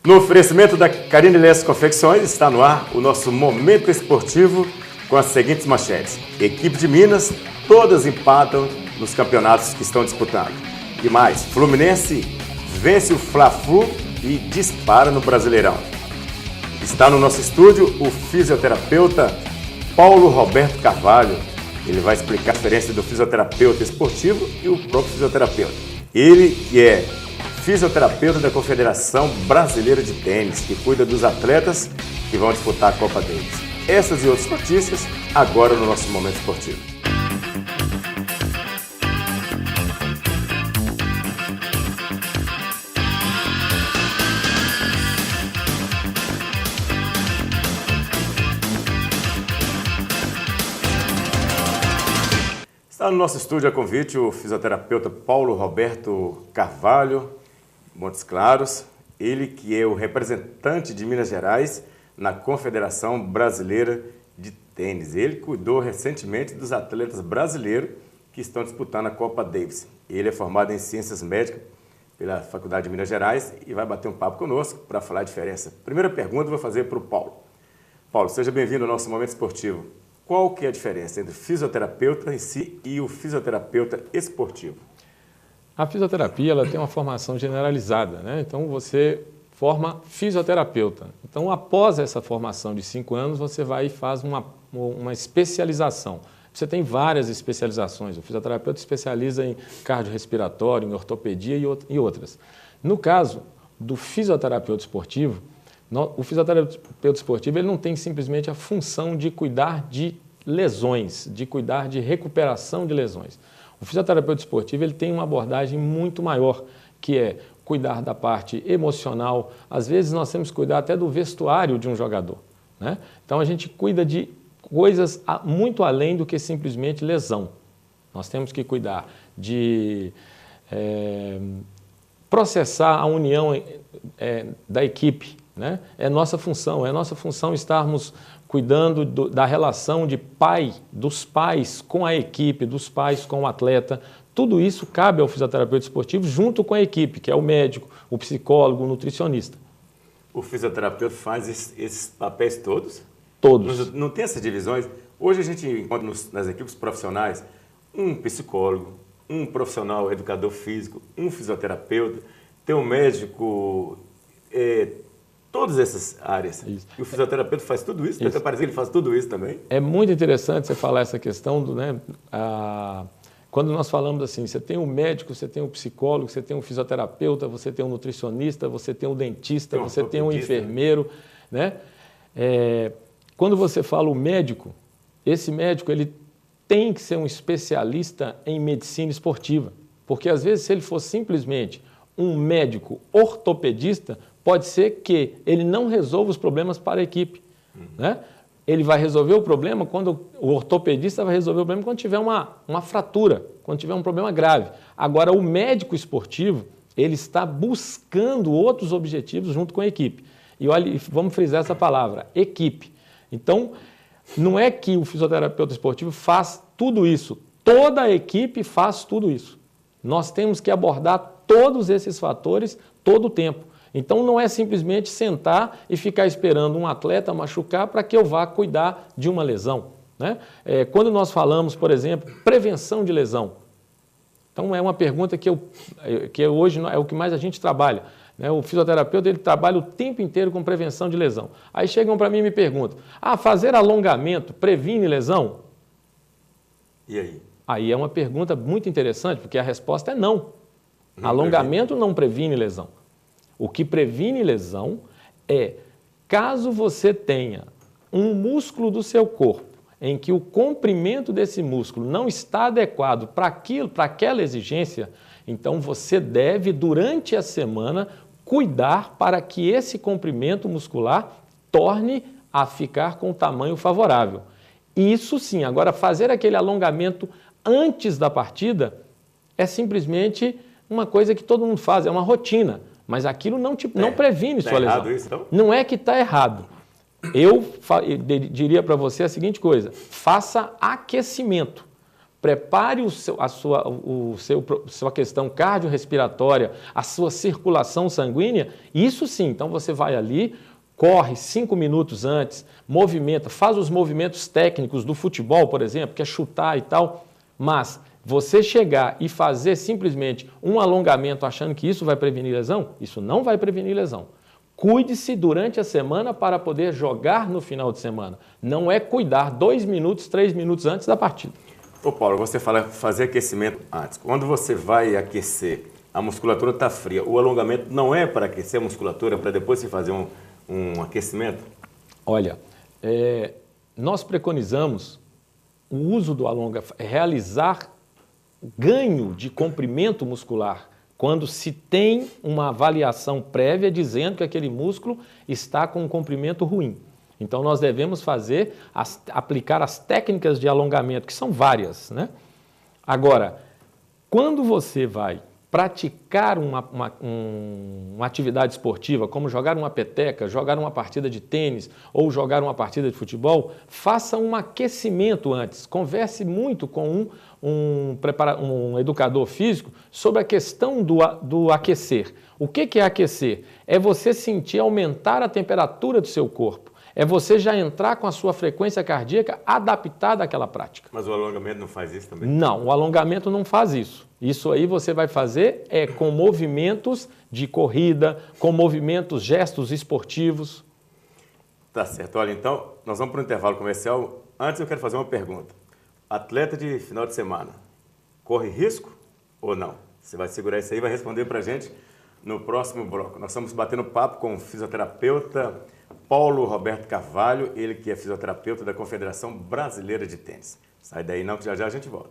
No oferecimento da Carine Lessa Confecções, está no ar o nosso Momento Esportivo com as seguintes manchetes. Equipe de Minas, todas empatam nos campeonatos que estão disputando. E mais, Fluminense vence o Fla-Flu e dispara no Brasileirão. Está no nosso estúdio o fisioterapeuta Paulo Roberto Carvalho. Ele vai explicar a diferença do fisioterapeuta esportivo e o próprio fisioterapeuta. Ele que é fisioterapeuta da Confederação Brasileira de Tênis, que cuida dos atletas que vão disputar a Copa Davis. Essas e outras notícias agora no nosso Momento Esportivo. Está no nosso estúdio a convite o fisioterapeuta Paulo Roberto Carvalho, Montes Claros, ele que é o representante de Minas Gerais na Confederação Brasileira de Tênis. Ele cuidou recentemente dos atletas brasileiros que estão disputando a Copa Davis. Ele é formado em Ciências Médicas pela Faculdade de Minas Gerais e vai bater um papo conosco para falar a diferença. Primeira pergunta eu vou fazer para o Paulo. Paulo, seja bem-vindo ao nosso Momento Esportivo. Qual que é a diferença entre o fisioterapeuta em si e o fisioterapeuta esportivo? A fisioterapia ela tem uma formação generalizada, né? Então você forma fisioterapeuta. Então após essa formação de 5 anos você vai e faz uma especialização. Você tem várias especializações. O fisioterapeuta especializa em cardiorrespiratório, em ortopedia e outras. No caso do fisioterapeuta esportivo, o fisioterapeuta esportivo ele não tem simplesmente a função de cuidar de lesões, de cuidar de recuperação de lesões. O fisioterapeuta esportivo ele tem uma abordagem muito maior, que é cuidar da parte emocional. Às vezes nós temos que cuidar até do vestuário de um jogador, né? Então a gente cuida de coisas muito além do que simplesmente lesão. Nós temos que cuidar de processar a união da equipe, né? É nossa função estarmos cuidando da relação dos pais com a equipe, dos pais com o atleta. Tudo isso cabe ao fisioterapeuta esportivo junto com a equipe, que é o médico, o psicólogo, o nutricionista. O fisioterapeuta faz esses papéis todos? Todos. Não tem essas divisões? Hoje a gente encontra nas equipes profissionais um psicólogo, um profissional educador físico, um fisioterapeuta, tem um médico... todas essas áreas. Isso. E o fisioterapeuta faz tudo isso? Até parece que ele faz tudo isso também. É muito interessante você falar essa questão do, né, quando nós falamos assim, você tem um médico, você tem um psicólogo, você tem um fisioterapeuta, você tem um nutricionista, você tem um dentista, você tem um enfermeiro, né? Quando você fala o médico, esse médico ele tem que ser um especialista em medicina esportiva, porque às vezes se ele for simplesmente um médico ortopedista, pode ser que ele não resolva os problemas para a equipe, né? Ele vai resolver o problema quando o ortopedista vai resolver o problema quando tiver uma fratura, quando tiver um problema grave. Agora, o médico esportivo, ele está buscando outros objetivos junto com a equipe. E olha, vamos frisar essa palavra, equipe. Então, não é que o fisioterapeuta esportivo faz tudo isso, toda a equipe faz tudo isso. Nós temos que abordar todos esses fatores todo o tempo. Então não é simplesmente sentar e ficar esperando um atleta machucar para que eu vá cuidar de uma lesão, né? Quando nós falamos, por exemplo, prevenção de lesão, então é uma pergunta que hoje é o que mais a gente trabalha, né? O fisioterapeuta ele trabalha o tempo inteiro com prevenção de lesão. Aí chegam para mim e me perguntam, fazer alongamento previne lesão? E aí? Aí é uma pergunta muito interessante, porque a resposta é não. Alongamento não previne lesão. O que previne lesão é, caso você tenha um músculo do seu corpo em que o comprimento desse músculo não está adequado para aquela exigência, então você deve, durante a semana, cuidar para que esse comprimento muscular torne a ficar com tamanho favorável. Isso sim, agora fazer aquele alongamento antes da partida é simplesmente uma coisa que todo mundo faz, é uma rotina. Mas aquilo não previne sua lesão. Errado isso, então? Não é que está errado. Eu diria para você a seguinte coisa, faça aquecimento. prepare sua questão cardiorrespiratória, a sua circulação sanguínea, isso sim, então você vai ali, corre 5 minutos antes, movimenta, faz os movimentos técnicos do futebol, por exemplo, que é chutar e tal, mas você chegar e fazer simplesmente um alongamento achando que isso vai prevenir lesão, isso não vai prevenir lesão. Cuide-se durante a semana para poder jogar no final de semana. Não é cuidar 2 minutos, 3 minutos antes da partida. Ô Paulo, você fala fazer aquecimento antes. Quando você vai aquecer, a musculatura está fria. O alongamento não é para aquecer a musculatura, para depois você fazer um aquecimento? Olha, nós preconizamos o uso do alongamento, realizar ganho de comprimento muscular quando se tem uma avaliação prévia dizendo que aquele músculo está com um comprimento ruim. Então, nós devemos aplicar as técnicas de alongamento, que são várias, né? Agora, quando você vai praticar uma atividade esportiva, como jogar uma peteca, jogar uma partida de tênis ou jogar uma partida de futebol, faça um aquecimento antes. Converse muito com um educador físico sobre a questão do aquecer. O que é aquecer? É você sentir aumentar a temperatura do seu corpo. É você já entrar com a sua frequência cardíaca adaptada àquela prática. Mas o alongamento não faz isso também? Não, o alongamento não faz isso. Isso aí você vai fazer com movimentos de corrida, com movimentos, gestos esportivos. Tá certo. Olha, então, nós vamos para o intervalo comercial. Antes eu quero fazer uma pergunta. Atleta de final de semana, corre risco ou não? Você vai segurar isso aí e vai responder para a gente no próximo bloco. Nós estamos batendo papo com o fisioterapeuta Paulo Roberto Carvalho, ele que é fisioterapeuta da Confederação Brasileira de Tênis. Sai daí não, que já já a gente volta.